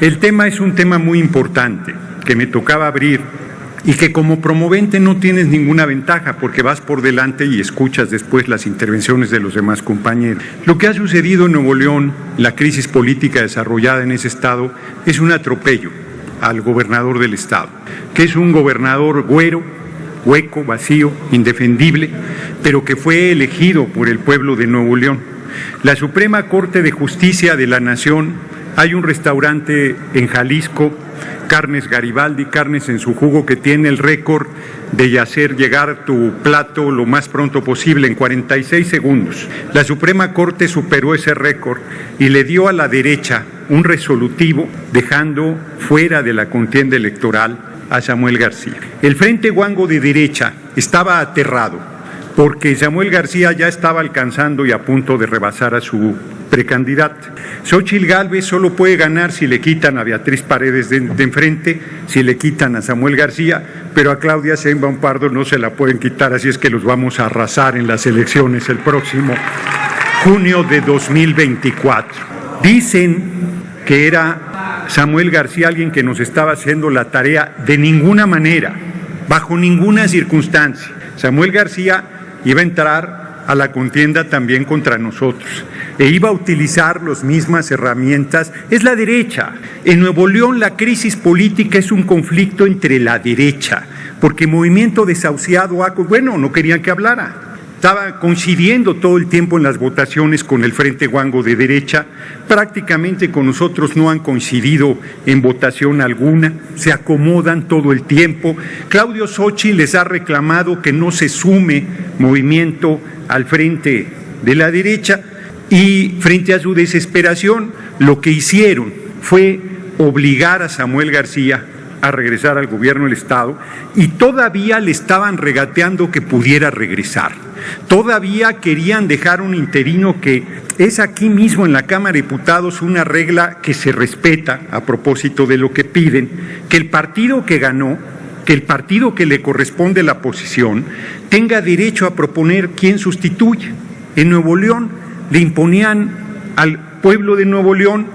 El tema es un tema muy importante que me tocaba abrir y que como promovente no tienes ninguna ventaja porque vas por delante y escuchas después las intervenciones de los demás compañeros. Lo que ha sucedido en Nuevo León, la crisis política desarrollada en ese estado, es un atropello al gobernador del estado, que es un gobernador güero, hueco, vacío, indefendible, pero que fue elegido por el pueblo de Nuevo León. La Suprema Corte de Justicia de la Nación, hay un restaurante en Jalisco, Carnes Garibaldi, Carnes en su Jugo, que tiene el récord de hacer llegar tu plato lo más pronto posible, en 46 segundos. La Suprema Corte superó ese récord y le dio a la derecha un resolutivo, dejando fuera de la contienda electoral a Samuel García. El Frente Guango de derecha estaba aterrado porque Samuel García ya estaba alcanzando y a punto de rebasar a su precandidato. Xóchitl Gálvez solo puede ganar si le quitan a Beatriz Paredes de enfrente, si le quitan a Samuel García, pero a Claudia Sheinbaum Pardo no se la pueden quitar, así es que los vamos a arrasar en las elecciones el próximo junio de 2024. Dicen que era Samuel García alguien que nos estaba haciendo la tarea. De ninguna manera, bajo ninguna circunstancia. Samuel García iba a entrar a la contienda también contra nosotros e iba a utilizar las mismas herramientas. Es la derecha. En Nuevo León la crisis política es un conflicto entre la derecha, porque Movimiento Desahuciado, bueno, no querían que hablara. Estaba coincidiendo todo el tiempo en las votaciones con el Frente Guango de derecha, prácticamente con nosotros no han coincidido en votación alguna, se acomodan todo el tiempo. Claudio Xóchitl les ha reclamado que no se sume Movimiento al frente de la derecha y frente a su desesperación lo que hicieron fue obligar a Samuel García a regresar al gobierno del estado y todavía le estaban regateando que pudiera regresar. Todavía querían dejar un interino que es aquí mismo en la Cámara de Diputados una regla que se respeta a propósito de lo que piden, que el partido que ganó, que el partido que le corresponde la posición tenga derecho a proponer quién sustituye. En Nuevo León le imponían al pueblo de Nuevo León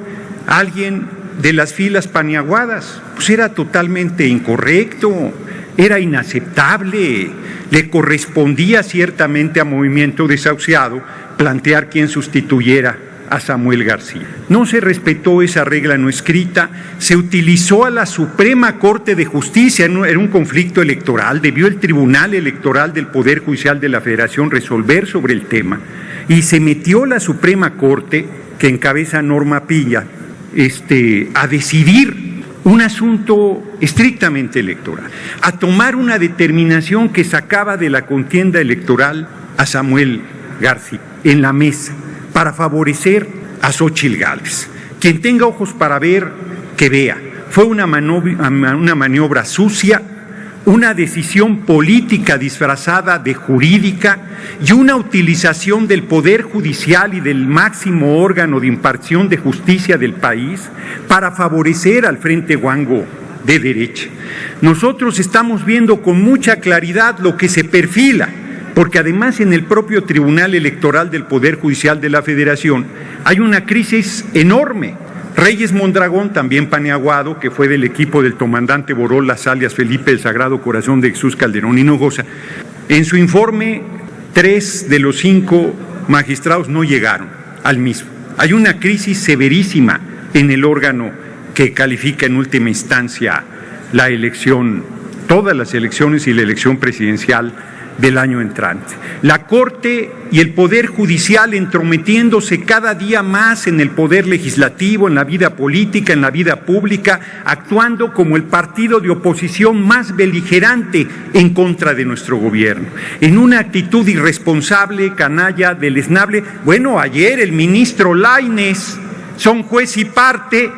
a alguien de las filas paniaguadas, pues era totalmente incorrecto, era inaceptable, le correspondía ciertamente a Movimiento Desahuciado plantear quién sustituyera a Samuel García. No se respetó esa regla no escrita, se utilizó a la Suprema Corte de Justicia, era un conflicto electoral, debió el Tribunal Electoral del Poder Judicial de la Federación resolver sobre el tema, y se metió la Suprema Corte, que encabeza Norma Pilla, a decidir un asunto estrictamente electoral, a tomar una determinación que sacaba de la contienda electoral a Samuel García en la mesa para favorecer a Xóchitl Gálvez. Quien tenga ojos para ver, que vea. Fue una maniobra sucia, una decisión política disfrazada de jurídica y una utilización del Poder Judicial y del máximo órgano de impartición de justicia del país para favorecer al Frente Guango de derecha. Nosotros estamos viendo con mucha claridad lo que se perfila, porque además en el propio Tribunal Electoral del Poder Judicial de la Federación hay una crisis enorme. Reyes Mondragón, también paneaguado, que fue del equipo del comandante Borolas, alias Felipe del Sagrado Corazón de Jesús Calderón Hinojosa, en su informe 3 de los 5 magistrados no llegaron al mismo. Hay una crisis severísima en el órgano que califica en última instancia la elección, todas las elecciones y la elección presidencial del año entrante. La Corte y el Poder Judicial entrometiéndose cada día más en el poder legislativo, en la vida política, en la vida pública, actuando como el partido de oposición más beligerante en contra de nuestro gobierno, en una actitud irresponsable, canalla, deleznable. Bueno, ayer el ministro Lainez, son juez y parte,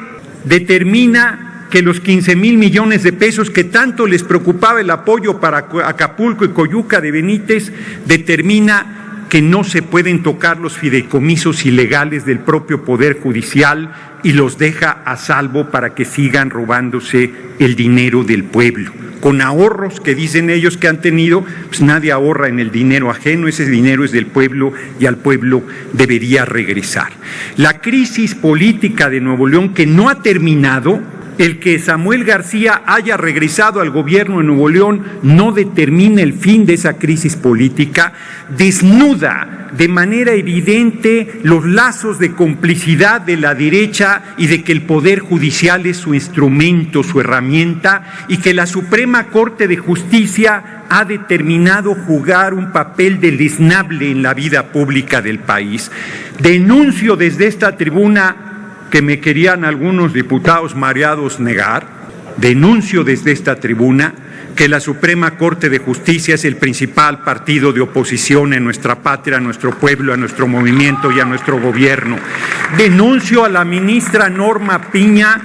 determina que los 15,000 millones de pesos que tanto les preocupaba el apoyo para Acapulco y Coyuca de Benítez, determina que no se pueden tocar los fideicomisos ilegales del propio Poder Judicial y los deja a salvo para que sigan robándose el dinero del pueblo. con ahorros que dicen ellos que han tenido. Pues nadie ahorra en el dinero ajeno, ese dinero es del pueblo y al pueblo debería regresar. La crisis política de Nuevo León, que no ha terminado, el que Samuel García haya regresado al gobierno de Nuevo León no determina el fin de esa crisis política, desnuda de manera evidente los lazos de complicidad de la derecha y de que el Poder Judicial es su instrumento, su herramienta, y que la Suprema Corte de Justicia ha determinado jugar un papel deleznable en la vida pública del país. Denuncio desde esta tribuna, que me querían algunos diputados mareados negar, denuncio desde esta tribuna que la Suprema Corte de Justicia es el principal partido de oposición en nuestra patria, a nuestro pueblo, a nuestro movimiento y a nuestro gobierno. Denuncio a la ministra Norma Piña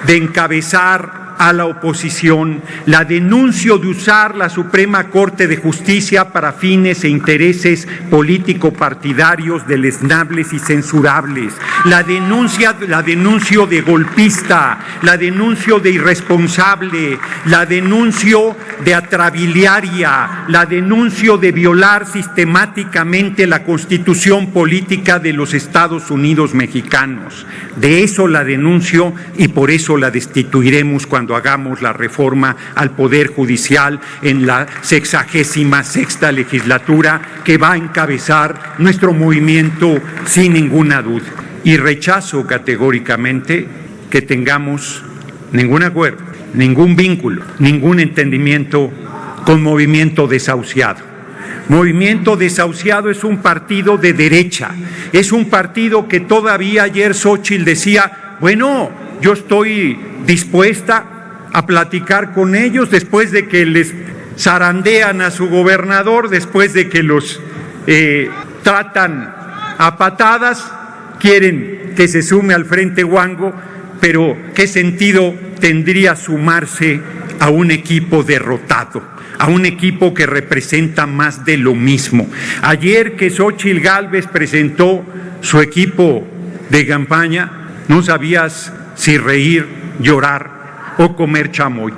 de encabezar a la oposición, la denuncio de usar la Suprema Corte de Justicia para fines e intereses político-partidarios deleznables y censurables, la denuncio de golpista, la denuncio de irresponsable, la denuncio de atrabiliaria, la denuncio de violar sistemáticamente la Constitución política de los Estados Unidos mexicanos. De eso la denuncio y por eso la destituiremos cuando hagamos la reforma al Poder Judicial en la 66ª legislatura que va a encabezar nuestro movimiento sin ninguna duda. Y rechazo categóricamente que tengamos ningún acuerdo, ningún vínculo, ningún entendimiento con Movimiento Desahuciado. Movimiento Desahuciado es un partido de derecha, es un partido que todavía ayer Xóchitl decía, bueno, yo estoy dispuesta a platicar con ellos después de que les zarandean a su gobernador, después de que los tratan a patadas, quieren que se sume al Frente Huango, pero ¿qué sentido tendría sumarse a un equipo derrotado, a un equipo que representa más de lo mismo? Ayer que Xóchitl Gálvez presentó su equipo de campaña, no sabías si reír, llorar o comer chamoy.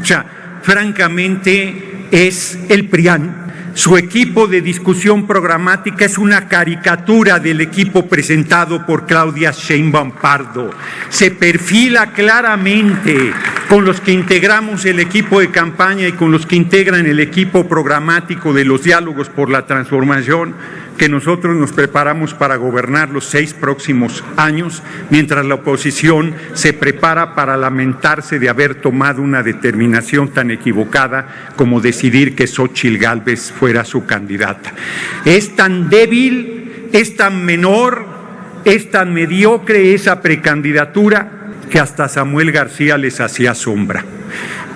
O sea, francamente es el PRIAN. Su equipo de discusión programática es una caricatura del equipo presentado por Claudia Sheinbaum Pardo. Se perfila claramente con los que integramos el equipo de campaña y con los que integran el equipo programático de los diálogos por la transformación, que nosotros nos preparamos para gobernar los 6 próximos años, mientras la oposición se prepara para lamentarse de haber tomado una determinación tan equivocada como decidir que Xóchitl Gálvez fuera su candidata. Es tan débil, es tan menor, es tan mediocre esa precandidatura que hasta Samuel García les hacía sombra.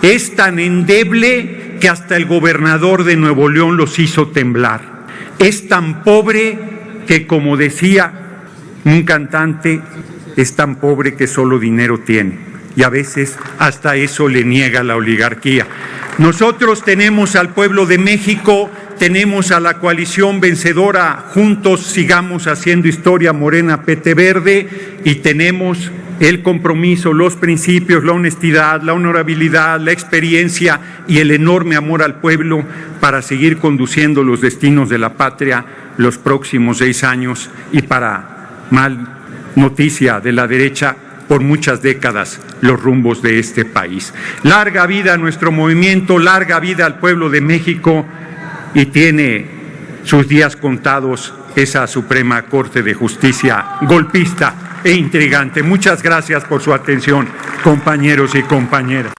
Es tan endeble que hasta el gobernador de Nuevo León los hizo temblar. Es tan pobre que, como decía un cantante, es tan pobre que solo dinero tiene. Y a veces hasta eso le niega la oligarquía. Nosotros tenemos al pueblo de México, tenemos a la coalición vencedora, juntos sigamos haciendo historia, Morena, PT Verde, y tenemos el compromiso, los principios, la honestidad, la honorabilidad, la experiencia y el enorme amor al pueblo para seguir conduciendo los destinos de la patria los próximos 6 años y, para mal noticia de la derecha, por muchas décadas los rumbos de este país. Larga vida a nuestro movimiento, larga vida al pueblo de México, y tiene sus días contados esa Suprema Corte de Justicia golpista e intrigante. Muchas gracias por su atención, compañeros y compañeras.